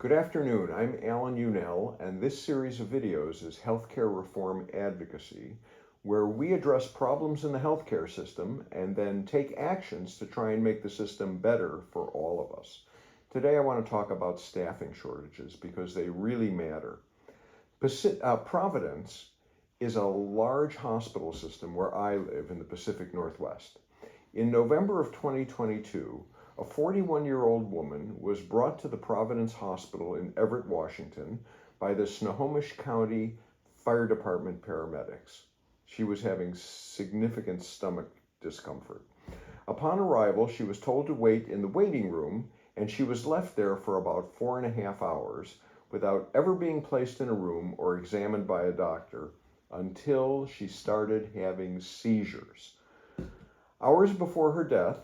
Good afternoon, I'm Alan Unell, and this series of videos is Healthcare Reform Advocacy, where we address problems in the healthcare system and then take actions to try and make the system better for all of us. Today I want to talk about staffing shortages because they really matter. Providence is a large hospital system where I live in the Pacific Northwest. In November of 2022, a 41-year-old woman was brought to the Providence Hospital in Everett, Washington by the Snohomish County Fire Department paramedics. She was having significant stomach discomfort. Upon arrival, she was told to wait in the waiting room, and she was left there for about 4.5 hours without ever being placed in a room or examined by a doctor until she started having seizures. Hours before her death,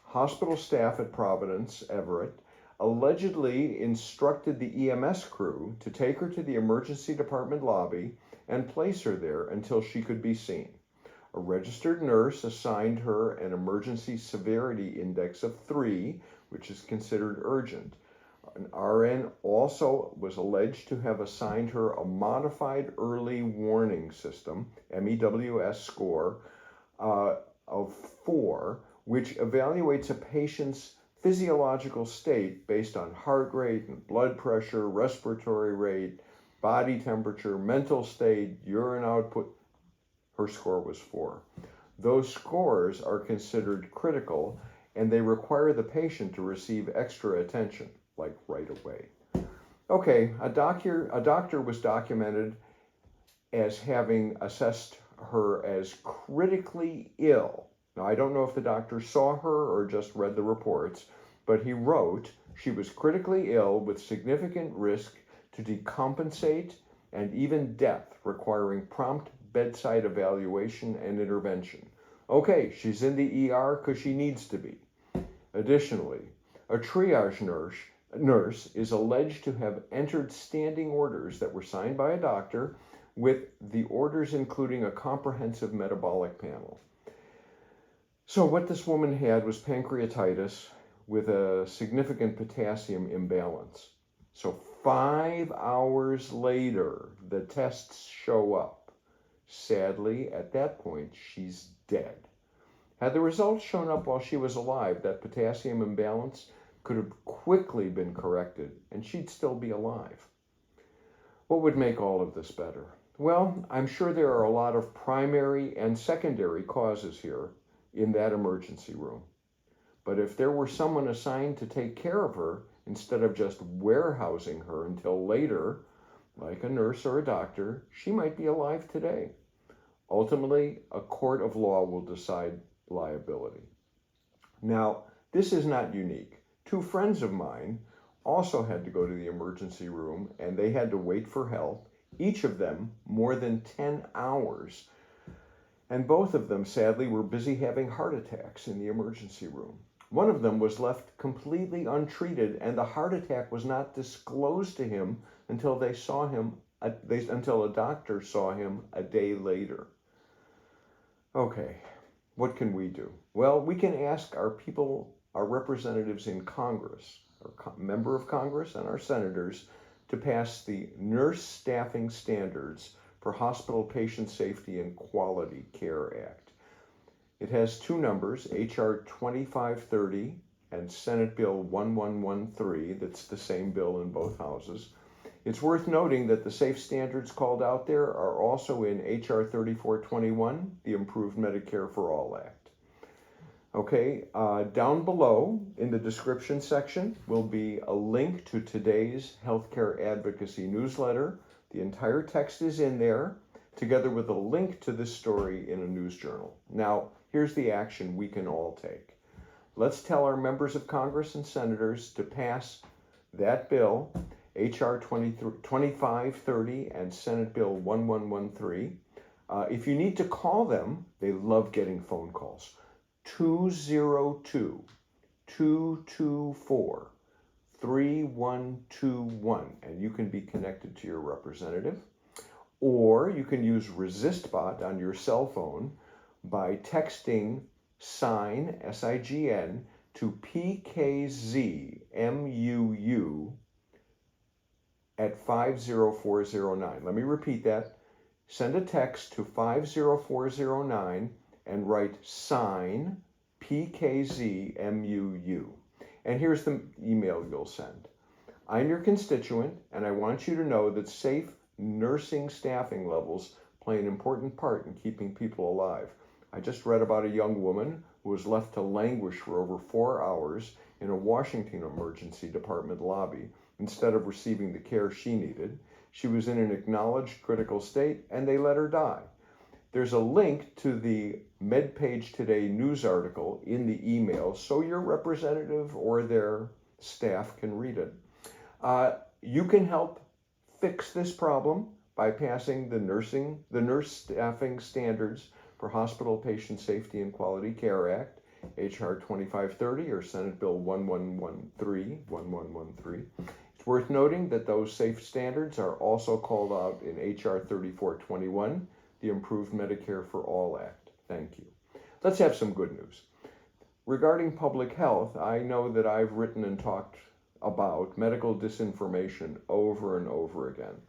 hospital staff at Providence, Everett, allegedly instructed the EMS crew to take her to the emergency department lobby and place her there until she could be seen. A registered nurse assigned her an emergency severity index of 3, which is considered urgent. An RN also was alleged to have assigned her a modified early warning system, MEWS score, of 4, which evaluates a patient's physiological state based on heart rate and blood pressure, respiratory rate, body temperature, mental state, urine output. Her score was 4. Those scores are considered critical, and they require the patient to receive extra attention, like right away. Okay, a doctor was documented as having assessed her as critically ill. Now, I don't know if the doctor saw her or just read the reports, but he wrote she was critically ill with significant risk to decompensate and even death, requiring prompt bedside evaluation and intervention. Okay, she's in the ER because she needs to be. Additionally, a triage nurse is alleged to have entered standing orders that were signed by a doctor, with the orders including a comprehensive metabolic panel. So what this woman had was pancreatitis with a significant potassium imbalance. So 5 hours later, the tests show up. Sadly, at that point, she's dead. Had the results shown up while she was alive, that potassium imbalance could have quickly been corrected, and she'd still be alive. What would make all of this better? Well, I'm sure there are a lot of primary and secondary causes here in that emergency room. But if there were someone assigned to take care of her instead of just warehousing her until later, like a nurse or a doctor, she might be alive today. Ultimately, a court of law will decide liability. Now, this is not unique. 2 friends of mine also had to go to the emergency room, and they had to wait for help, each of them more than 10 hours. And both of them, sadly, were busy having heart attacks in the emergency room. One of them was left completely untreated, and the heart attack was not disclosed to him until until a doctor saw him a day later. Okay, what can we do? Well, we can ask our representatives in Congress, our member of Congress and our senators, to pass the Nurse Staffing Standards for Hospital Patient Safety and Quality Care Act. It has 2 numbers, H.R.2530 and Senate Bill 1113. That's the same bill in both houses. It's worth noting that the safe standards called out there are also in H.R.2421, the Improved Medicare for All Act. Okay, down below in the description section will be a link to today's Healthcare Advocacy Newsletter. The entire text is in there, together with a link to this story in a news journal. Now, here's the action we can all take. Let's tell our members of Congress and senators to pass that bill, H.R. 2530 and Senate Bill 1113. If you need to call them, they love getting phone calls. 202-224-3121, and you can be connected to your representative. Or you can use RESISTBOT on your cell phone by texting SIGN, S-I-G-N, to PKZMUU at 50409. Let me repeat that. Send a text to 50409 and write SIGN PKZMUU. And here's the email you'll send. I'm your constituent, and I want you to know that safe nursing staffing levels play an important part in keeping people alive. I just read about a young woman who was left to languish for over 4 hours in a Washington emergency department lobby instead of receiving the care she needed. She was in an acknowledged critical state, and they let her die. There's a link to the MedPage Today news article in the email so your representative or their staff can read it. You can help fix this problem by passing the Nurse Staffing Standards for Hospital Patient Safety and Quality Care Act, H.R.2530 or Senate Bill 1113. It's worth noting that those safe standards are also called out in H.R.3421, the Improved Medicare for All Act. Thank you. Let's have some good news. Regarding public health, I know that I've written and talked about medical disinformation over and over again.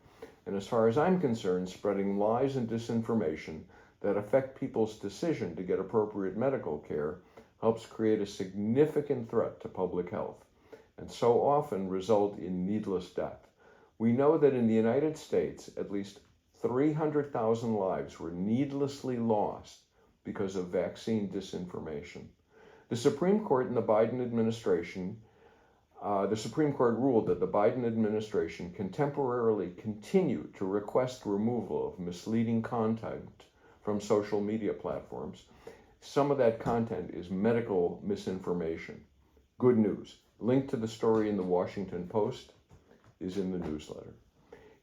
And as far as I'm concerned, spreading lies and disinformation that affect people's decision to get appropriate medical care helps create a significant threat to public health, and so often result in needless death. We know that in the United States, at least 300,000 lives were needlessly lost because of vaccine disinformation. The Supreme Court ruled that the Biden administration can temporarily continue to request removal of misleading content from social media platforms. Some of that content is medical misinformation. Good news. Link to the story in the Washington Post is in the newsletter.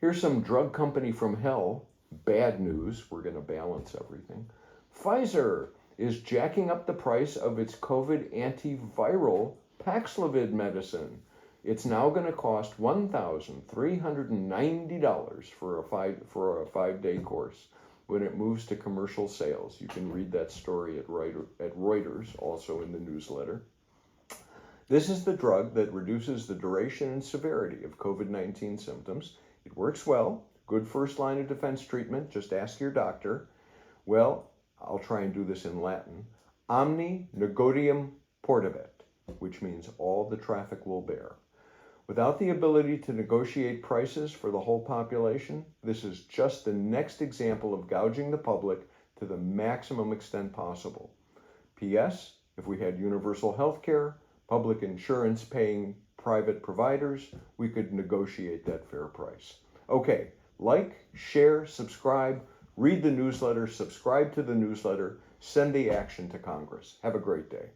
Here's some drug company from hell. Bad news. We're going to balance everything. Pfizer is jacking up the price of its COVID antiviral Paxlovid medicine. It's now going to cost $1,390 for a 5-day course when it moves to commercial sales. You can read that story at Reuters, also in the newsletter. This is the drug that reduces the duration and severity of COVID-19 symptoms. It works well. Good first line of defense treatment. Just ask your doctor. Well, I'll try and do this in Latin. Omni negodium portabit, which means all the traffic will bear. Without the ability to negotiate prices for the whole population, this is just the next example of gouging the public to the maximum extent possible. P.S. If we had universal health care, public insurance paying private providers, we could negotiate that fair price. Okay, like, share, subscribe, read the newsletter, subscribe to the newsletter, send the action to Congress. Have a great day.